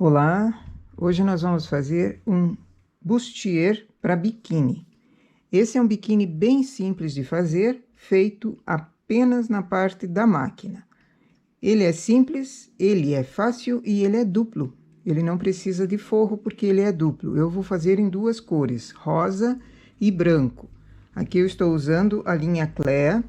Olá, hoje nós vamos fazer um bustier para biquíni. Esse é um biquíni bem simples de fazer, feito apenas na parte da máquina. Ele é simples, ele é fácil e ele é duplo. Ele não precisa de forro porque ele é duplo. Eu vou fazer em duas cores, rosa e branco. Aqui eu estou usando a linha Clea.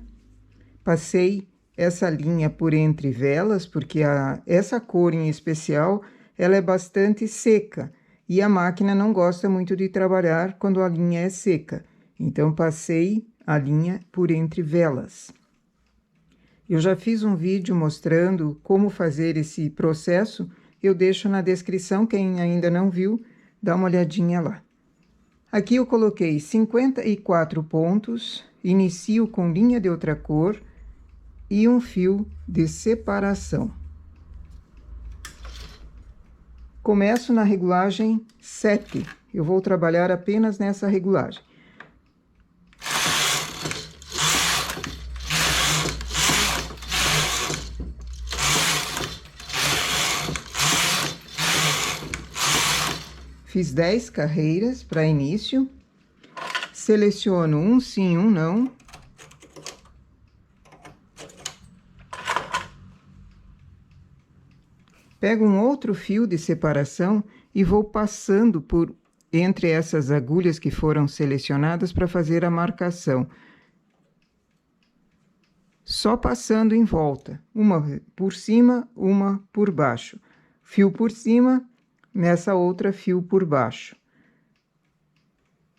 Passei essa linha por entre velas, porque essa cor em especial, ela é bastante seca. E a máquina não gosta muito de trabalhar quando a linha é seca. Então, passei a linha por entre velas. Eu já fiz um vídeo mostrando como fazer esse processo. Eu deixo na descrição, quem ainda não viu, dá uma olhadinha lá. Aqui eu coloquei 54 pontos, inicio com linha de outra cor e um fio de separação. Começo na regulagem 7. Eu vou trabalhar apenas nessa regulagem. Fiz 10 carreiras para início. Seleciono um sim, um não. Pego um outro fio de separação e vou passando por entre essas agulhas que foram selecionadas para fazer a marcação. Só passando em volta, uma por cima, uma por baixo. Fio por cima, nessa outra fio por baixo.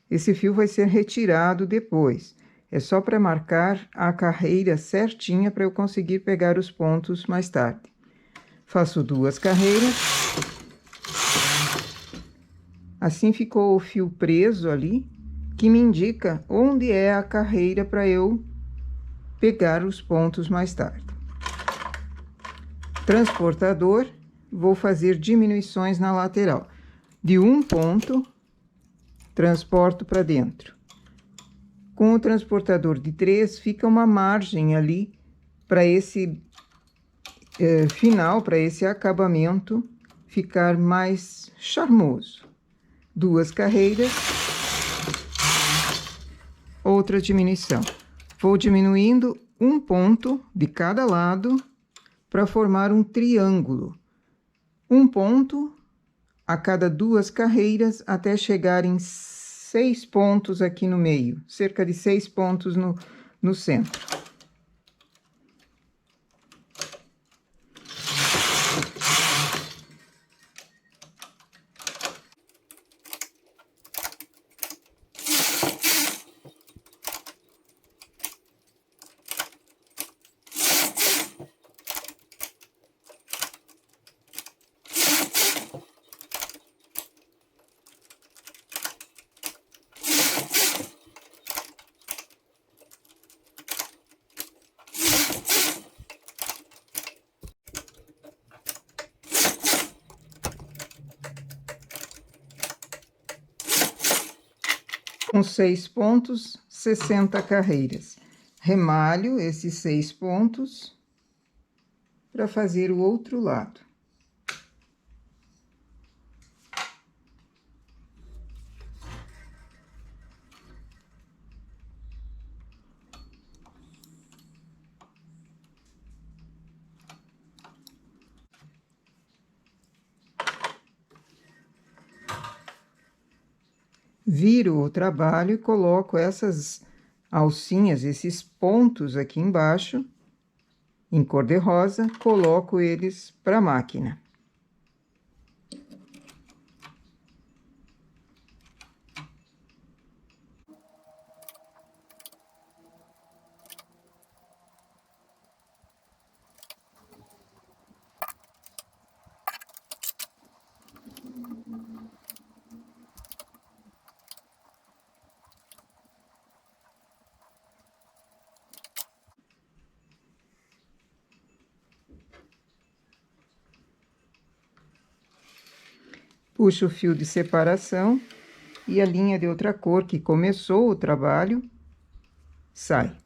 Esse fio vai ser retirado depois. É só para marcar a carreira certinha para eu conseguir pegar os pontos mais tarde. Faço 2 carreiras. Assim ficou o fio preso ali, que me indica onde é a carreira para eu pegar os pontos mais tarde. Transportador, vou fazer diminuições na lateral. De um ponto, transporto para dentro. Com o transportador de 3, fica uma margem ali para esse final, para esse acabamento ficar mais charmoso. 2 carreiras, outra diminuição. Vou diminuindo um ponto de cada lado para formar um triângulo. Um ponto a cada 2 carreiras até chegar em 6 pontos aqui no meio, cerca de 6 pontos no centro. Com 6 pontos, 60 carreiras. Remalho esses 6 pontos para fazer o outro lado. Viro o trabalho e coloco essas alcinhas, esses pontos aqui embaixo, em cor de rosa, coloco eles para a máquina. Puxo o fio de separação e a linha de outra cor que começou o trabalho sai.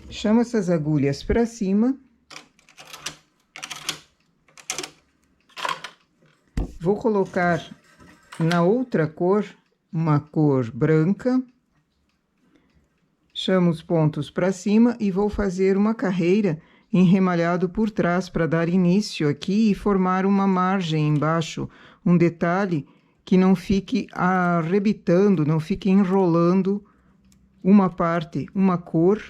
Chamo essas agulhas para cima. Vou colocar na outra cor, uma cor branca. Chamo os pontos para cima e vou fazer uma carreira em remalhado por trás para dar início aqui e formar uma margem embaixo, um detalhe que não fique arrebitando, não fique enrolando uma parte, uma cor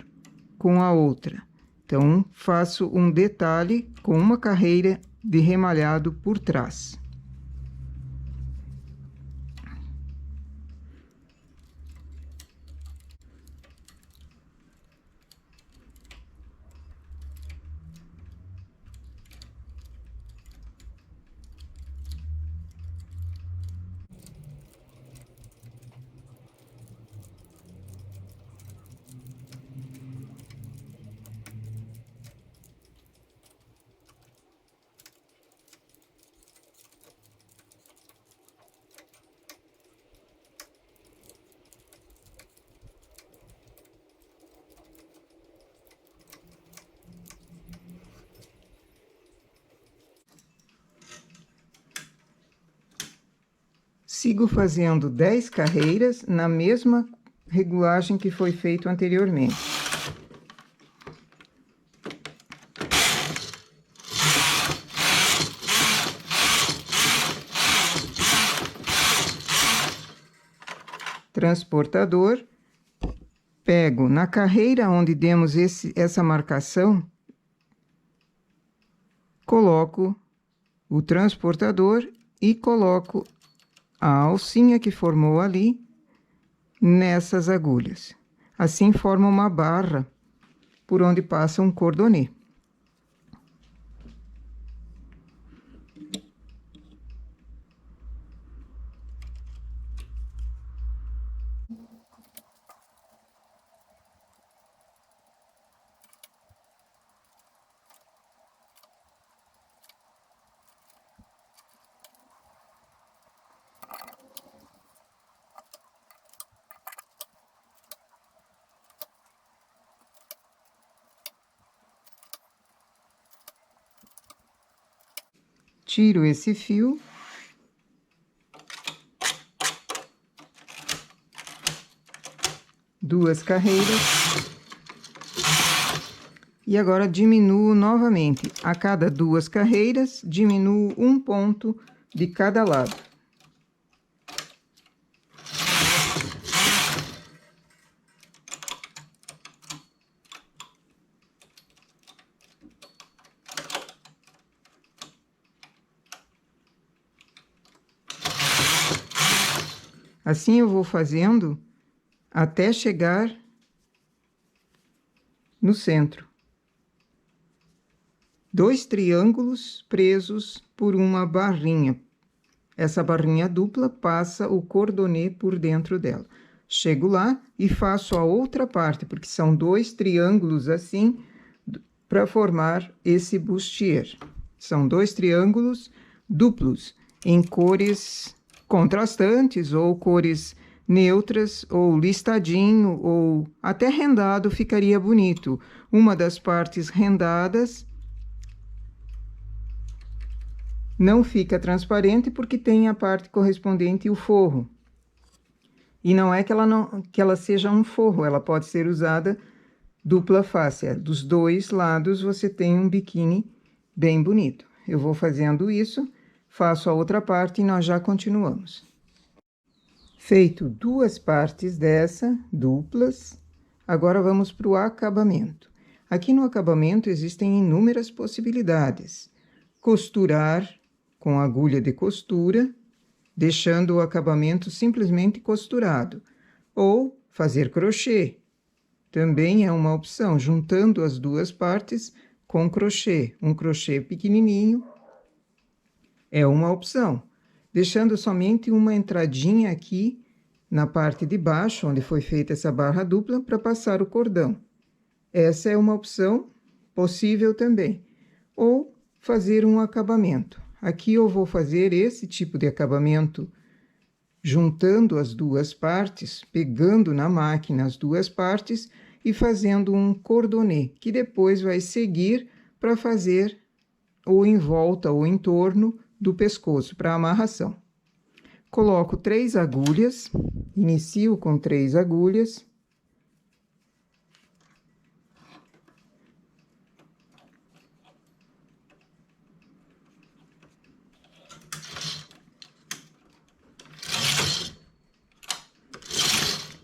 com a outra. Então, faço um detalhe com uma carreira de remalhado por trás. Sigo fazendo 10 carreiras na mesma regulagem que foi feito anteriormente. Transportador, pego na carreira onde demos essa marcação, coloco o transportador e coloco a alcinha que formou ali nessas agulhas. Assim forma uma barra por onde passa um cordonê. Tiro esse fio. Duas carreiras. E agora diminuo novamente. A cada duas carreiras, diminuo um ponto de cada lado. Assim eu vou fazendo até chegar no centro. 2 triângulos presos por uma barrinha. Essa barrinha dupla passa o cordonê por dentro dela. Chego lá e faço a outra parte, porque são 2 triângulos assim, para formar esse bustier. São 2 triângulos duplos, em cores contrastantes ou cores neutras, ou listadinho, ou até rendado ficaria bonito. Uma das partes rendadas não fica transparente porque tem a parte correspondente e o forro. E não é que ela seja um forro, ela pode ser usada dupla face. Dos dois lados você tem um biquíni bem bonito. Eu vou fazendo isso. Faço a outra parte e nós já continuamos. Feito 2 partes dessa, duplas, agora vamos para o acabamento. Aqui no acabamento existem inúmeras possibilidades. Costurar com agulha de costura, deixando o acabamento simplesmente costurado. Ou fazer crochê. Também é uma opção, juntando as 2 partes com crochê. Um crochê pequenininho é uma opção, deixando somente uma entradinha aqui na parte de baixo, onde foi feita essa barra dupla, para passar o cordão. Essa é uma opção possível também. Ou fazer um acabamento. Aqui eu vou fazer esse tipo de acabamento, juntando as 2 partes, pegando na máquina as 2 partes e fazendo um cordonê, que depois vai seguir para fazer ou em volta ou em torno do pescoço para amarração. Coloco 3 agulhas, inicio com 3 agulhas.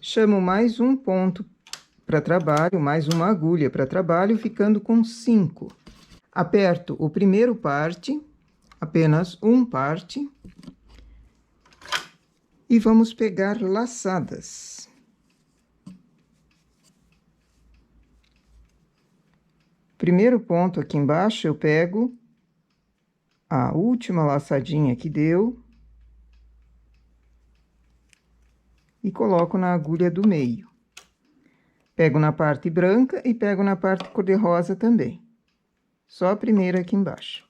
Chamo mais um ponto para trabalho, mais uma agulha para trabalho, ficando com 5. Aperto o primeiro parte, apenas um parte, e vamos pegar laçadas. Primeiro ponto aqui embaixo, eu pego a última laçadinha que deu e coloco na agulha do meio. Pego na parte branca e pego na parte cor-de-rosa também. Só a primeira aqui embaixo.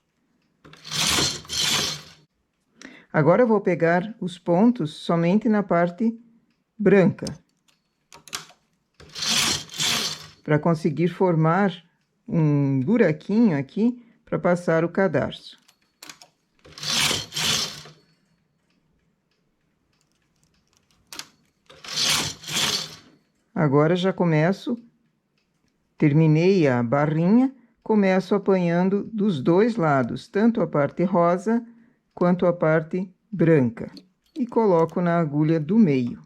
Agora eu vou pegar os pontos somente na parte branca, para conseguir formar um buraquinho aqui para passar o cadarço. Agora já começo, terminei a barrinha, começo apanhando dos dois lados, tanto a parte rosa quanto a parte branca, e coloco na agulha do meio.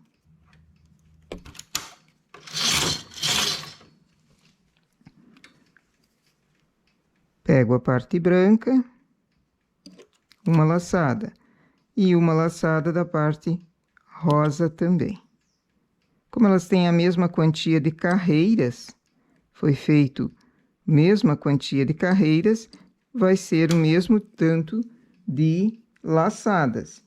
Pego a parte branca, uma laçada, e uma laçada da parte rosa também. Como elas têm a mesma quantia de carreiras, foi feito mesma quantia de carreiras, vai ser o mesmo tanto de laçadas.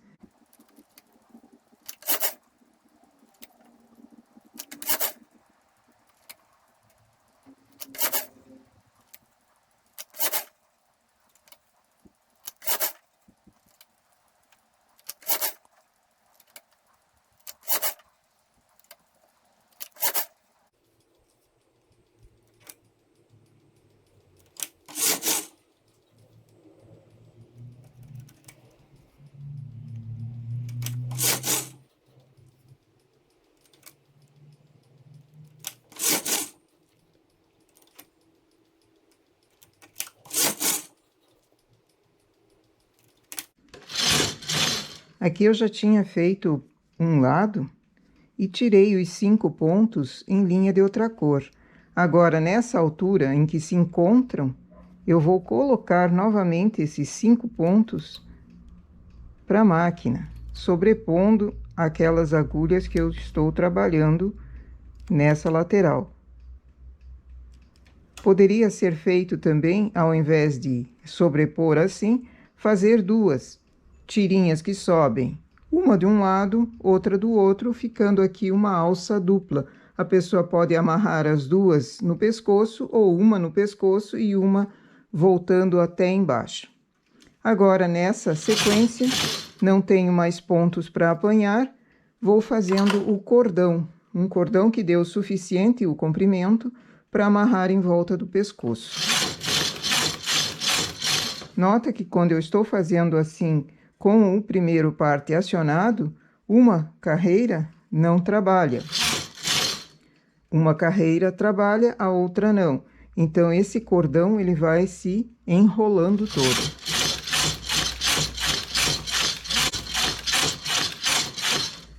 Aqui eu já tinha feito um lado e tirei os 5 pontos em linha de outra cor. Agora, nessa altura em que se encontram, eu vou colocar novamente esses 5 pontos para a máquina, sobrepondo aquelas agulhas que eu estou trabalhando nessa lateral. Poderia ser feito também, ao invés de sobrepor assim, fazer 2 tirinhas que sobem, uma de um lado, outra do outro, ficando aqui uma alça dupla. A pessoa pode amarrar as 2 no pescoço, ou uma no pescoço e uma voltando até embaixo. Agora, nessa sequência, não tenho mais pontos para apanhar, vou fazendo o cordão, um cordão que deu o suficiente, o comprimento, para amarrar em volta do pescoço. Nota que quando eu estou fazendo assim, com o primeiro parte acionado, uma carreira não trabalha. Uma carreira trabalha, a outra não. Então, esse cordão, ele vai se enrolando todo.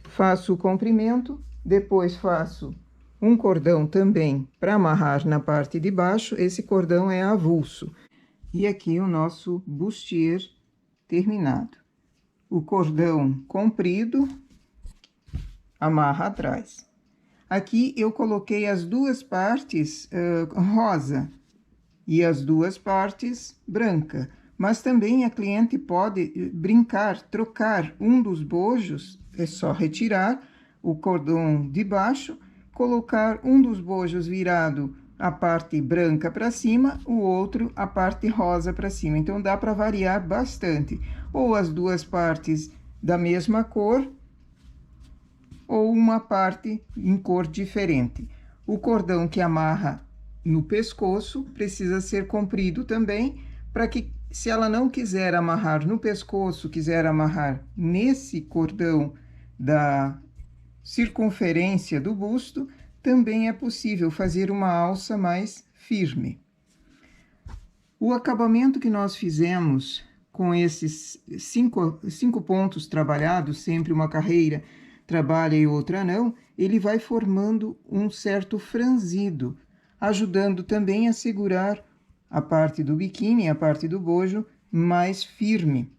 Faço o comprimento, depois faço um cordão também para amarrar na parte de baixo. Esse cordão é avulso. E aqui o nosso bustier terminado. O cordão comprido, amarra atrás. Aqui eu coloquei as 2 partes rosa e as 2 partes branca, mas também a cliente pode brincar, trocar um dos bojos, é só retirar o cordão de baixo, colocar um dos bojos virado a parte branca para cima, o outro a parte rosa para cima. Então, dá para variar bastante. Ou as 2 partes da mesma cor, ou uma parte em cor diferente. O cordão que amarra no pescoço precisa ser comprido também, para que se ela não quiser amarrar no pescoço, quiser amarrar nesse cordão da circunferência do busto, também é possível fazer uma alça mais firme. O acabamento que nós fizemos com esses cinco pontos trabalhados, sempre uma carreira trabalha e outra não, ele vai formando um certo franzido, ajudando também a segurar a parte do biquíni, a parte do bojo, mais firme,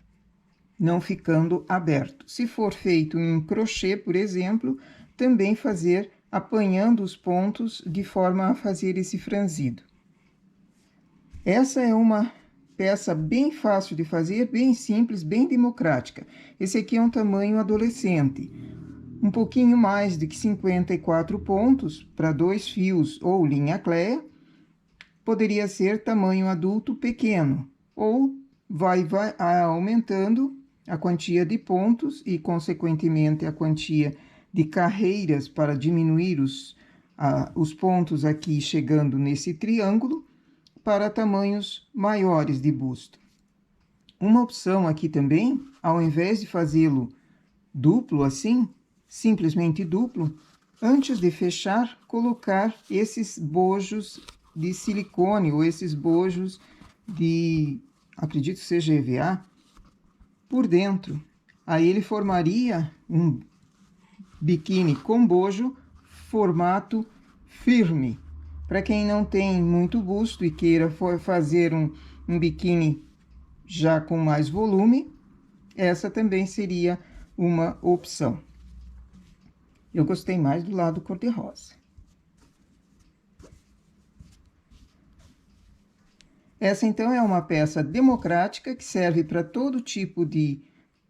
não ficando aberto. Se for feito em crochê, por exemplo, também fazer apanhando os pontos de forma a fazer esse franzido. Essa é uma peça bem fácil de fazer, bem simples, bem democrática. Esse aqui é um tamanho adolescente. Um pouquinho mais de 54 pontos para 2 fios ou linha Cleia. Poderia ser tamanho adulto pequeno, ou vai aumentando a quantia de pontos e, consequentemente, a quantia de carreiras para diminuir os pontos aqui chegando nesse triângulo, para tamanhos maiores de busto. Uma opção aqui também, ao invés de fazê-lo duplo assim, simplesmente duplo, antes de fechar, colocar esses bojos de silicone ou esses bojos de, acredito que seja EVA, por dentro. Aí ele formaria um biquíni com bojo, formato firme. Para quem não tem muito busto e queira fazer um biquíni já com mais volume, essa também seria uma opção. Eu gostei mais do lado cor-de-rosa. Essa, então, é uma peça democrática que serve para todo tipo de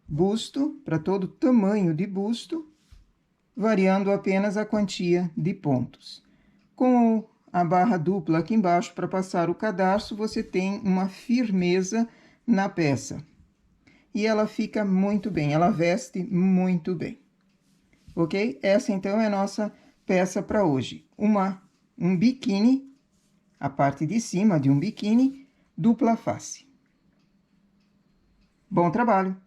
busto, para todo tamanho de busto, variando apenas a quantia de pontos. Com a barra dupla aqui embaixo para passar o cadarço, você tem uma firmeza na peça. E ela fica muito bem, ela veste muito bem. Ok? Essa, então, é a nossa peça para hoje. Um biquíni, a parte de cima de um biquíni, dupla face. Bom trabalho!